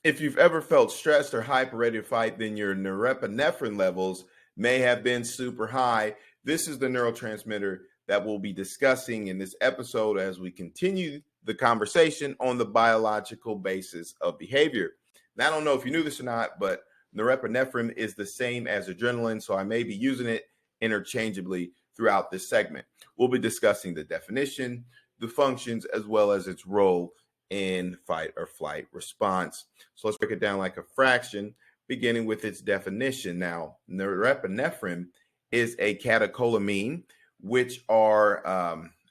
If you've ever felt stressed or hyper ready to fight, then your norepinephrine levels may have been super high. This is the neurotransmitter that we'll be discussing in this episode as we continue the conversation on the biological basis of behavior. Now, I don't know if you knew this or not, but norepinephrine is the same as adrenaline, so I may be using it interchangeably throughout this segment. We'll be discussing the definition, the functions, as well as its role in fight or flight response. So let's break it down like a fraction, beginning with its definition. Now, norepinephrine is a catecholamine, which are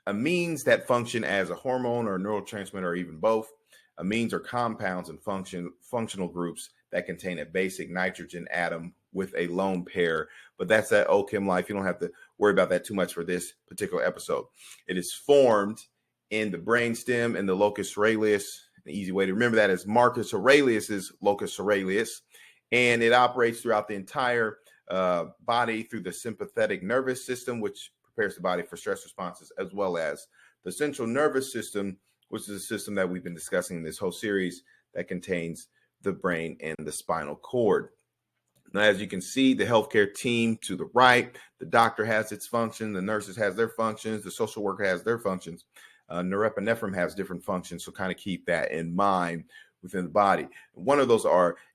amines that function as a hormone or a neurotransmitter or even both. Amines are compounds and functional groups that contain a basic nitrogen atom with a lone pair. But that's that OChem life. You don't have to worry about that too much for this particular episode. It is formed in the brainstem and the locus coeruleus. An easy way to remember that is Marcus Aurelius's locus coeruleus, and it operates throughout the entire body through the sympathetic nervous system, which prepares the body for stress responses, as well as the central nervous system, which is a system that we've been discussing in this whole series that contains the brain and the spinal cord. Now, as you can see, the healthcare team to the right, the doctor has its function, the nurses has their functions, the social worker has their functions. Norepinephrine has different functions, so kind of keep that in mind within the body. One of those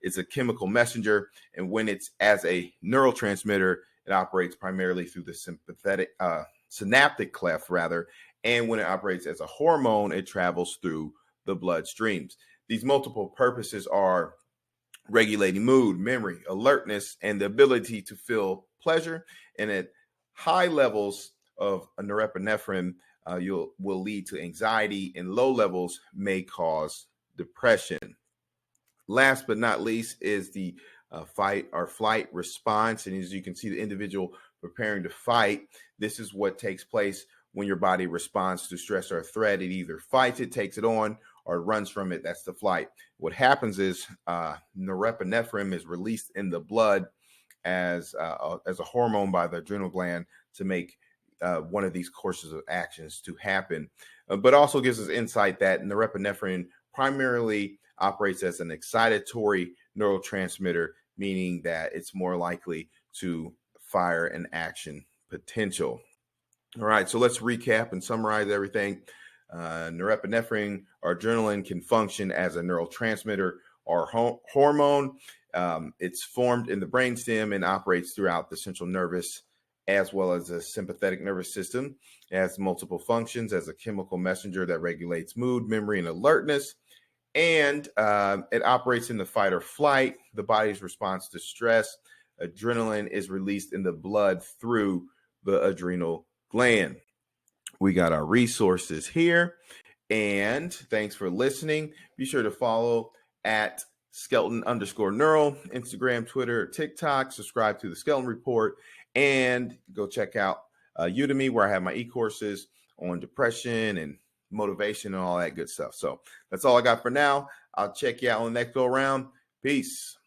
is a chemical messenger, and when it's as a neurotransmitter, it operates primarily through the synaptic cleft, rather, and when it operates as a hormone, it travels through the bloodstreams. These multiple purposes are regulating mood, memory, alertness, and the ability to feel pleasure. And at high levels of norepinephrine, will lead to anxiety, and low levels may cause depression. Last but not least is the fight or flight response. And as you can see, the individual preparing to fight, this is what takes place when your body responds to stress or threat. It either fights it, takes it on, or runs from it. That's the flight. What happens is norepinephrine is released in the blood as a hormone by the adrenal gland to make one of these courses of actions to happen, but also gives us insight that norepinephrine primarily operates as an excitatory neurotransmitter, meaning that it's more likely to fire an action potential. All right, so let's recap and summarize everything. Norepinephrine or adrenaline can function as a neurotransmitter or hormone. It's formed in the brainstem and operates throughout the central nervous as well as the sympathetic nervous system. It has multiple functions as a chemical messenger that regulates mood, memory, and alertness. And it operates in the fight or flight, the body's response to stress. Adrenaline is released in the blood through the adrenal gland. We got our resources here. And thanks for listening. Be sure to follow at Skelton_Neural, Instagram, Twitter, TikTok. Subscribe to the Skelton Report. And go check out Udemy, where I have my e-courses on depression and motivation and all that good stuff. So that's all I got for now. I'll check you out on the next go around. Peace.